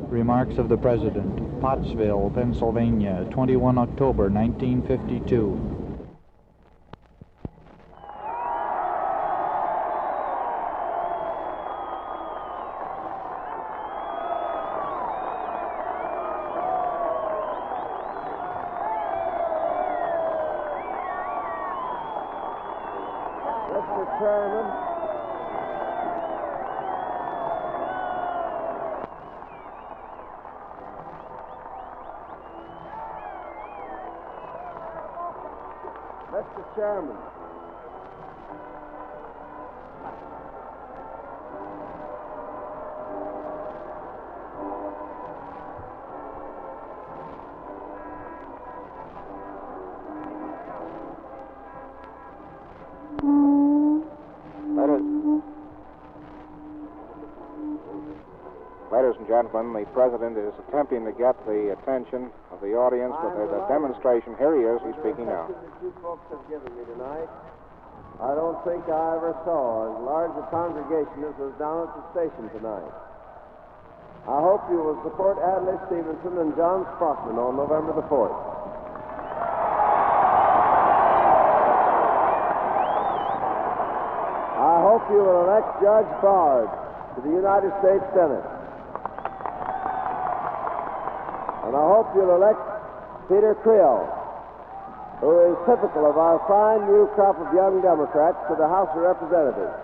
Remarks of the President. Pottsville, Pennsylvania, 21 October 1952. Mr. Chairman, Mr. Chairman, Ladies and gentlemen, the President is attempting to get the attention of the audience with a demonstration. Here he is. He's speaking now. That you folks have given me tonight, I don't think I ever saw as large a congregation as was down at the station tonight. I hope you will support Adlai Stevenson and John Sprockman on November the 4th. I hope you will elect Judge Bard to the United States Senate. And I hope you'll elect Peter Creel, who is typical of our fine new crop of young Democrats, to the House of Representatives.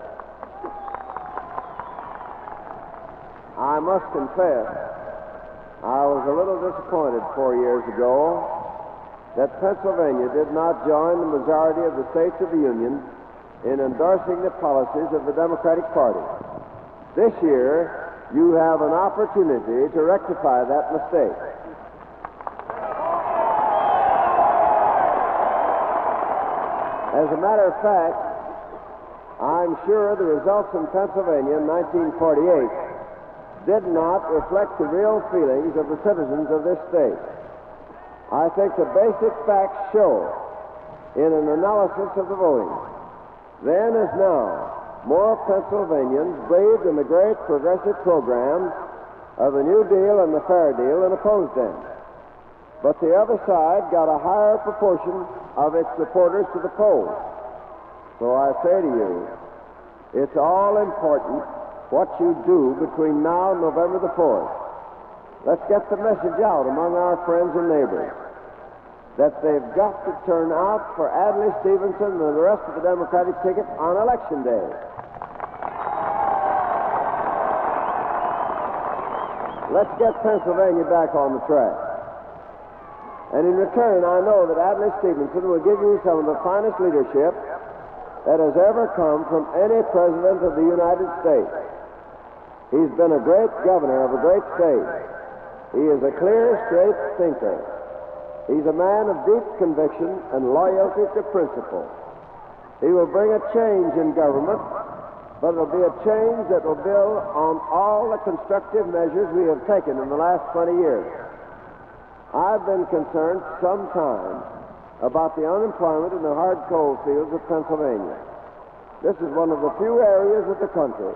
I must confess, I was a little disappointed 4 years ago that Pennsylvania did not join the majority of the states of the Union in endorsing the policies of the Democratic Party. This year, you have an opportunity to rectify that mistake. As a matter of fact, I'm sure the results in Pennsylvania in 1948 did not reflect the real feelings of the citizens of this state. I think the basic facts show, in an analysis of the voting, then as now, more Pennsylvanians believed in the great progressive programs of the New Deal and the Fair Deal and opposed them. But the other side got a higher proportion of its supporters to the polls. So I say to you, it's all important what you do between now and November the 4th. Let's get the message out among our friends and neighbors that they've got to turn out for Adlai Stevenson and the rest of the Democratic ticket on Election Day. Let's get Pennsylvania back on the track. And in return, I know that Adlai Stevenson will give you some of the finest leadership that has ever come from any president of the United States. He's been a great governor of a great state. He is a clear, straight thinker. He's a man of deep conviction and loyalty to principle. He will bring a change in government, but it'll be a change that will build on all the constructive measures we have taken in the last 20 years. I've been concerned some time about the unemployment in the hard coal fields of Pennsylvania. This is one of the few areas of the country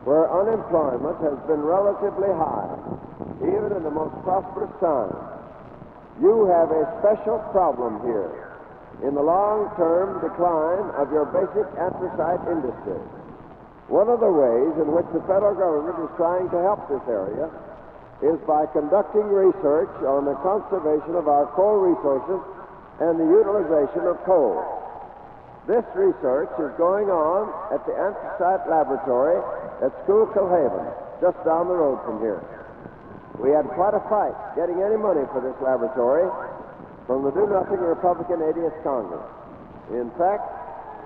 where unemployment has been relatively high, even in the most prosperous times. You have a special problem here in the long-term decline of your basic anthracite industry. One of the ways in which the federal government is trying to help this area is by conducting research on the conservation of our coal resources and the utilization of coal. This research is going on at the Anthracite Laboratory at Schuylkill Haven, just down the road from here. We had quite a fight getting any money for this laboratory from the do-nothing Republican 80th Congress. In fact,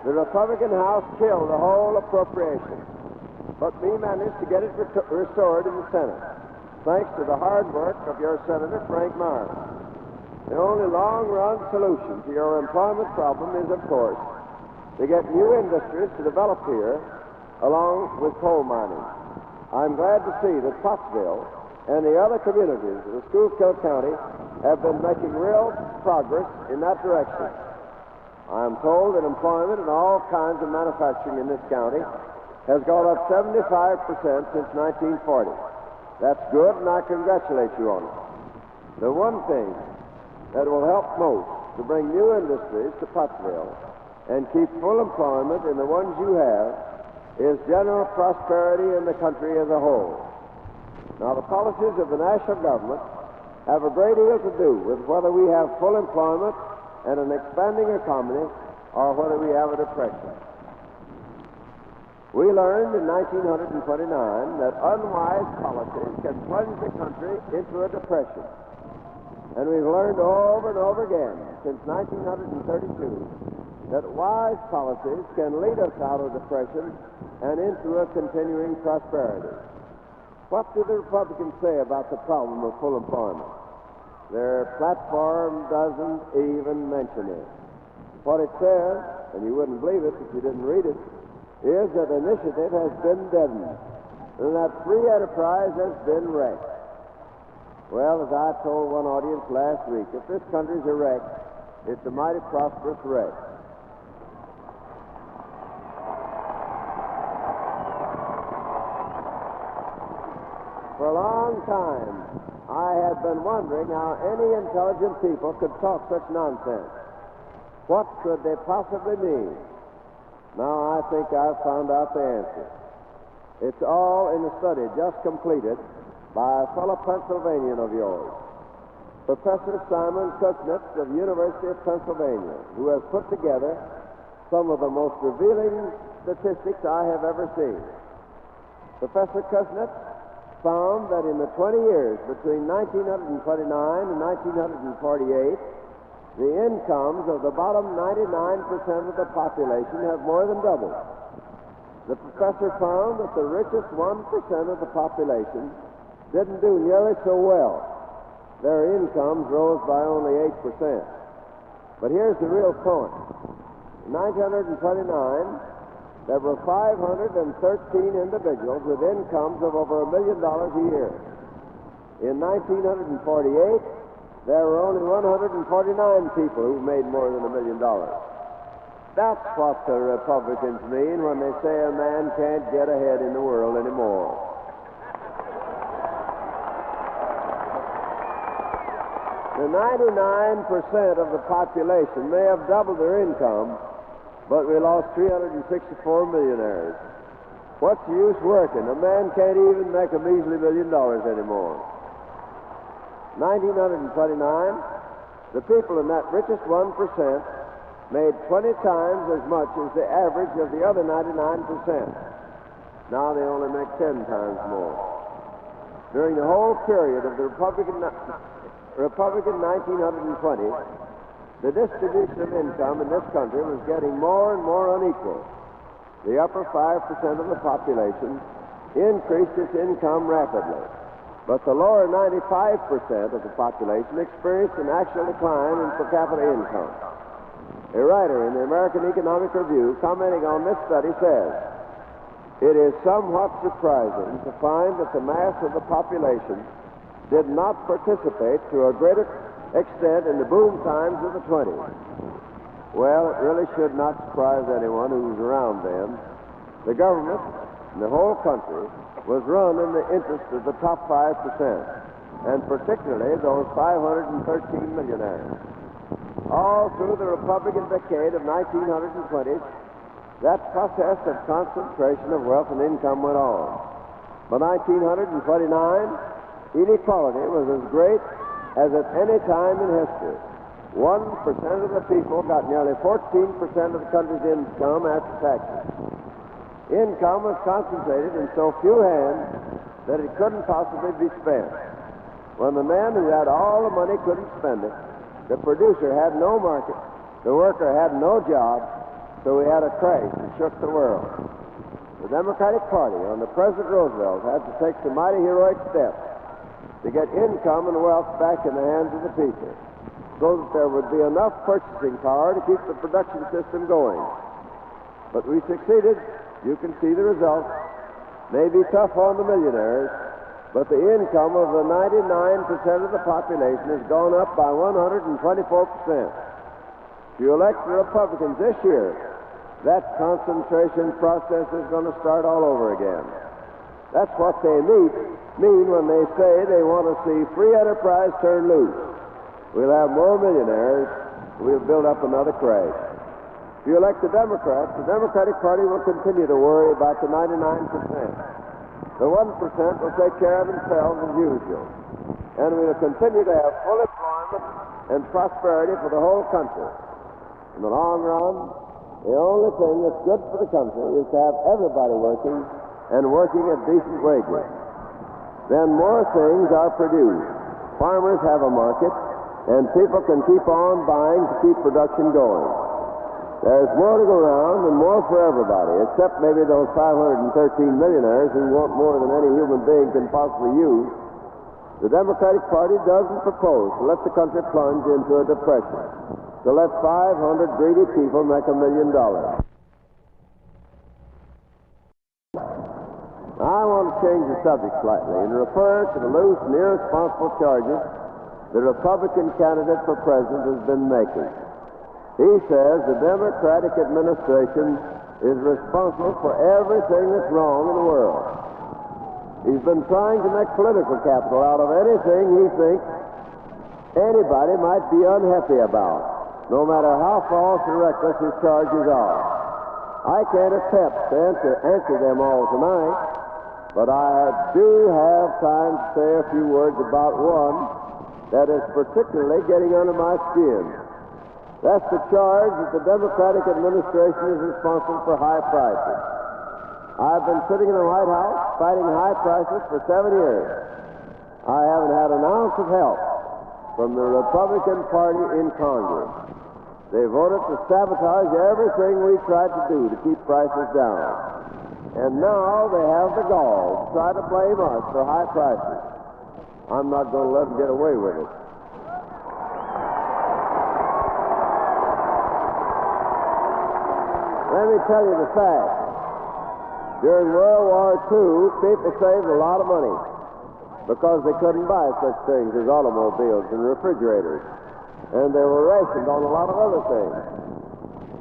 the Republican House killed the whole appropriation, but we managed to get it restored in the Senate, thanks to the hard work of your Senator Frank Myers. The only long-run solution to your employment problem is, of course, to get new industries to develop here, along with coal mining. I'm glad to see that Pottsville and the other communities of Schuylkill County have been making real progress in that direction. I'm told that employment in all kinds of manufacturing in this county has gone up 75% since 1940. That's good, and I congratulate you on it. The one thing that will help most to bring new industries to Pottsville and keep full employment in the ones you have is general prosperity in the country as a whole. Now, the policies of the national government have a great deal to do with whether we have full employment and an expanding economy or whether we have a depression. We learned in 1929 that unwise policies can plunge the country into a depression. And we've learned over and over again since 1932 that wise policies can lead us out of depression and into a continuing prosperity. What do the Republicans say about the problem of full employment? Their platform doesn't even mention it. What it says, and you wouldn't believe it if you didn't read it, is that initiative has been deadened and that free enterprise has been wrecked. Well, as I told one audience last week, if this country's a wreck, it's a mighty prosperous wreck. For a long time, I had been wondering how any intelligent people could talk such nonsense. What could they possibly mean? Now I think I've found out the answer. It's all in a study just completed by a fellow Pennsylvanian of yours, Professor Simon Kuznets of the University of Pennsylvania, who has put together some of the most revealing statistics I have ever seen. Professor Kuznets found that in the 20 years between 1929 and 1948, the incomes of the bottom 99% of the population have more than doubled. The professor found that the richest 1% of the population didn't do nearly so well. Their incomes rose by only 8%. But here's the real point. In 1929, there were 513 individuals with incomes of over $1 million a year. In 1948, there were only 149 people who made more than $1 million. That's what the Republicans mean when they say a man can't get ahead in the world anymore. The 99% of the population may have doubled their income, but we lost 364 millionaires. What's the use working? A man can't even make a measly $1 million anymore. 1929, the people in that richest 1% made 20 times as much as the average of the other 99%. Now they only make 10 times more. During the whole period of the Republican 1920, the distribution of income in this country was getting more and more unequal. The upper 5% of the population increased its income rapidly, but the lower 95% of the population experienced an actual decline in per capita income. A writer in the American Economic Review, commenting on this study, says, "It is somewhat surprising to find that the mass of the population did not participate to a greater extent in the boom times of the 20s. Well, it really should not surprise anyone who was around then. The government in the whole country was run in the interest of the top 5%, and particularly those 513 millionaires. All through the Republican decade of 1920s, that process of concentration of wealth and income went on. By 1929, inequality was as great as at any time in history. 1% of the people got nearly 14% of the country's income after taxes. Income was concentrated in so few hands that it couldn't possibly be spent. When the man who had all the money couldn't spend it, the producer had no market, the worker had no job, so we had a crash that shook the world. The Democratic Party under President Roosevelt had to take some mighty heroic steps to get income and wealth back in the hands of the people, so that there would be enough purchasing power to keep the production system going. But we succeeded. You can see the results. May be tough on the millionaires, but the income of the 99% of the population has gone up by 124%. If you elect the Republicans this year, that concentration process is going to start all over again. That's what they mean when they say they want to see free enterprise turn loose. We'll have more millionaires. We'll build up another crash. If you elect the Democrats, the Democratic Party will continue to worry about the 99%. The 1% will take care of themselves as usual. And we'll continue to have full employment and prosperity for the whole country. In the long run, the only thing that's good for the country is to have everybody working and working at decent wages. Then more things are produced. Farmers have a market, and people can keep on buying to keep production going. There's more to go around and more for everybody, except maybe those 513 millionaires who want more than any human being can possibly use. The Democratic Party doesn't propose to let the country plunge into a depression, to let 500 greedy people make $1 million. I want to change the subject slightly and refer to the loose and irresponsible charges the Republican candidate for president has been making. He says the Democratic administration is responsible for everything that's wrong in the world. He's been trying to make political capital out of anything he thinks anybody might be unhappy about, no matter how false or reckless his charges are. I can't attempt to answer them all tonight, but I do have time to say a few words about one that is particularly getting under my skin. That's the charge that the Democratic administration is responsible for high prices. I've been sitting in the White House fighting high prices for 7 years. I haven't had an ounce of help from the Republican Party in Congress. They voted to sabotage everything we tried to do to keep prices down. And now they have the gall to try to blame us for high prices. I'm not going to let them get away with it. Let me tell you the facts. During World War II, people saved a lot of money because they couldn't buy such things as automobiles and refrigerators. And they were rationed on a lot of other things.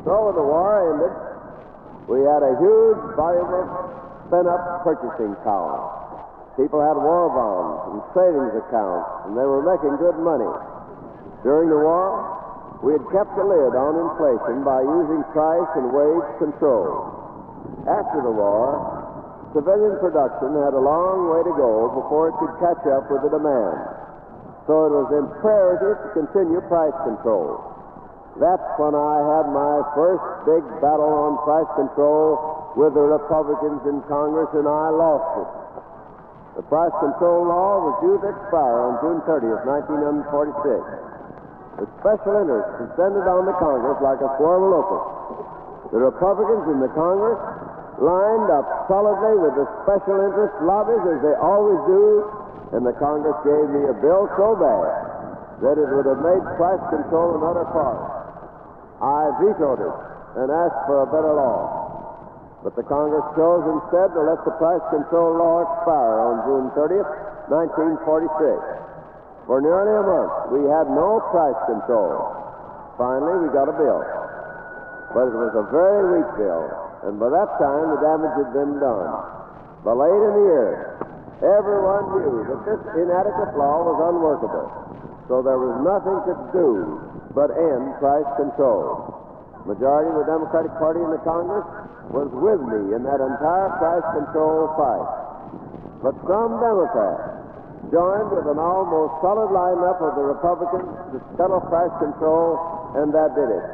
So when the war ended, we had a huge volume of spent-up purchasing power. People had war bonds and savings accounts, and they were making good money. During the war, we had kept a lid on inflation by using price and wage control. After the war, civilian production had a long way to go before it could catch up with the demand. So it was imperative to continue price control. That's when I had my first big battle on price control with the Republicans in Congress, and I lost it. The price control law was due to expire on June 30th, 1946. The special interests descended on the Congress like a swarm of locusts. The Republicans in the Congress lined up solidly with the special interest lobbies, as they always do, and the Congress gave me a bill so bad that it would have made price control another part. I vetoed it and asked for a better law. But the Congress chose instead to let the price control law expire on June 30th, 1946. For nearly a month, we had no price control. Finally, we got a bill. But it was a very weak bill, and by that time, the damage had been done. But late in the year, everyone knew that this inadequate law was unworkable, so there was nothing to do but end price control. The majority of the Democratic Party in the Congress was with me in that entire price control fight. But some Democrats joined with an almost solid lineup of the Republicans to scuttle price control, and that did it.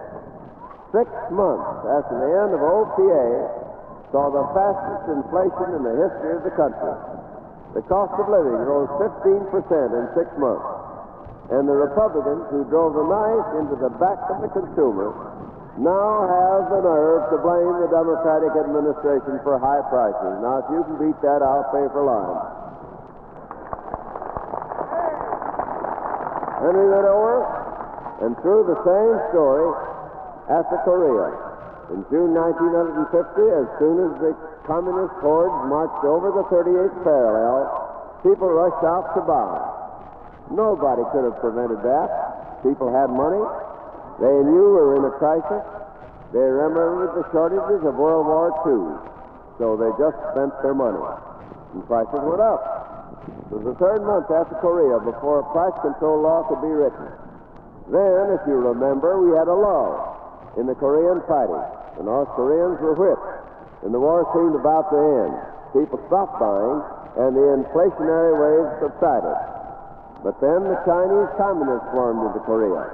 6 months after the end of OPA saw the fastest inflation in the history of the country. The cost of living rose 15% in 6 months. And the Republicans, who drove the knife into the back of the consumer, now have the nerve to blame the Democratic administration for high prices. Now, if you can beat that, I'll pay for line. Then we went over and through the same story after Korea. In June 1950, as soon as the communist hordes marched over the 38th parallel, people rushed out to buy. Nobody could have prevented that. People had money. They knew we were in a crisis. They remembered the shortages of World War II, so they just spent their money. and prices went up. It was the third month after Korea before a price control law could be written. Then, if you remember, we had a lull in the Korean fighting. The North Koreans were whipped, and the war seemed about to end. People stopped buying, and the inflationary wave subsided. But then the Chinese communists swarmed into Korea.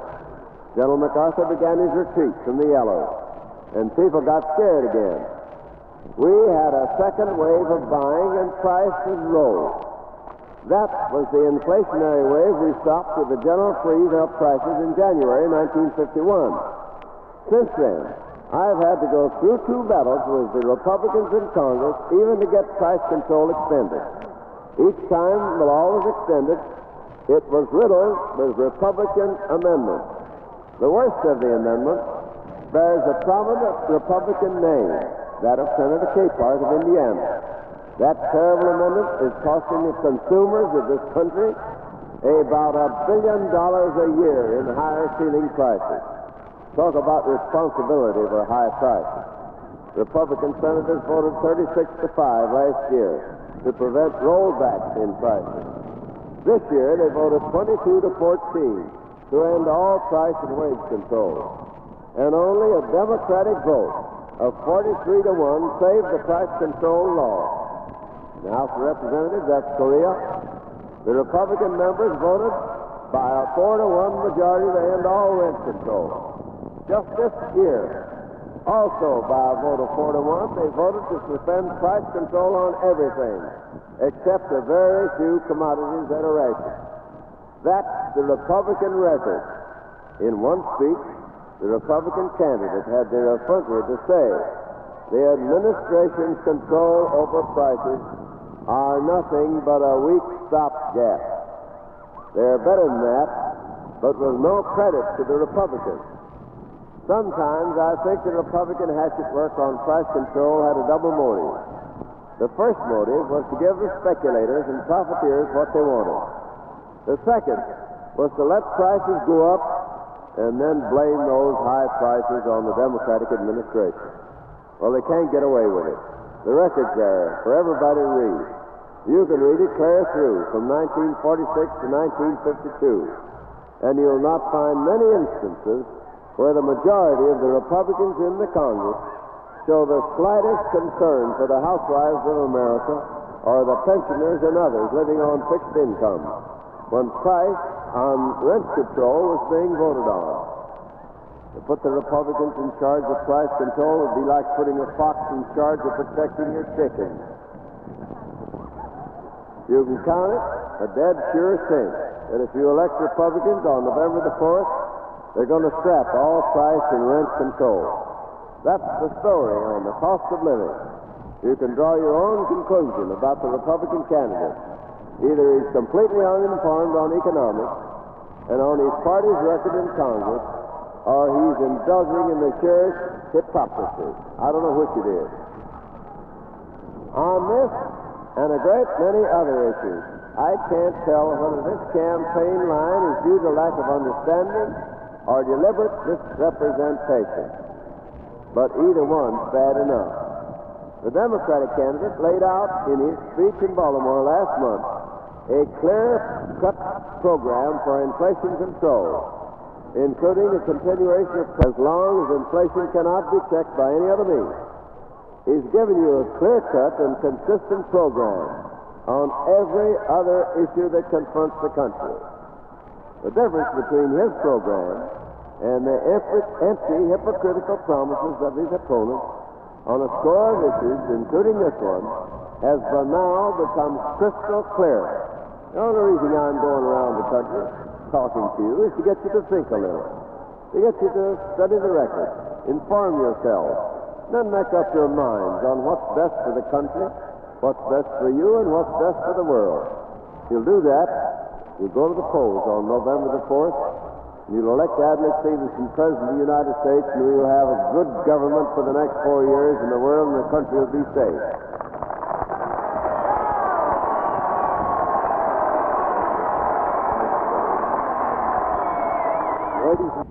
General MacArthur began his retreat from the Yellows, and people got scared again. We had a second wave of buying, and prices rose. That was the inflationary wave we stopped with the general freeze of prices in January 1951. Since then, I've had to go through two battles with the Republicans in Congress even to get price control extended. Each time the law was extended, it was riddled with Republican amendments. The worst of the amendments bears a prominent Republican name, that of Senator Capehart of Indiana. That terrible amendment is costing the consumers of this country about $1 billion a year in higher ceiling prices. Talk about responsibility for high prices. Republican senators voted 36-5 last year to prevent rollbacks in prices. This year they voted 22-14 to end all price and wage control. And only a Democratic vote of 43-1 saved the price control law. In the House of Representatives, that's Korea, the Republican members voted by a 4-1 majority to end all rent control. Just this year, also by a vote of 4-1, they voted to suspend price control on everything, except a very few commodities that are rationed. That's the Republican record. In one speech, the Republican candidate had their effrontery to say, the administration's control over prices are nothing but a weak stopgap. They're better than that, but with no credit to the Republicans. Sometimes I think the Republican hatchet work on price control had a double motive. The first motive was to give the speculators and profiteers what they wanted. The second was to let prices go up and then blame those high prices on the Democratic administration. Well, they can't get away with it. The record's there for everybody to read. You can read it clear through from 1946 to 1952, and you'll not find many instances where the majority of the Republicans in the Congress show the slightest concern for the housewives of America or the pensioners and others living on fixed incomes when price on rent control was being voted on. To put the Republicans in charge of price control would be like putting a fox in charge of protecting your chickens. You can count it a dead sure thing that if you elect Republicans on November the 4th, they're going to scrap all price and rent control. That's the story on the cost of living. You can draw your own conclusion about the Republican candidate. Either he's completely uninformed on economics and on his party's record in Congress, or he's indulging in the sheerest hypocrisy. I don't know which it is. On this and a great many other issues, I can't tell whether this campaign line is due to lack of understanding or deliberate misrepresentation. But either one's bad enough. The Democratic candidate laid out in his speech in Baltimore last month a clear-cut program for inflation control, including the continuation of as long as inflation cannot be checked by any other means. He's given you a clear-cut and consistent program on every other issue that confronts the country. The difference between his program and the empty, hypocritical promises of his opponents on a score of issues, including this one, has by now become crystal clear. The only reason I'm going around the country talking to you is to get you to think a little, to get you to study the record, inform yourselves, then make up your minds on what's best for the country, what's best for you, and what's best for the world. If you'll do that, you'll go to the polls on November the 4th, and you'll elect Adlai Stevenson President of the United States, and we'll have a good government for the next 4 years, and the world and the country will be safe. Ladies and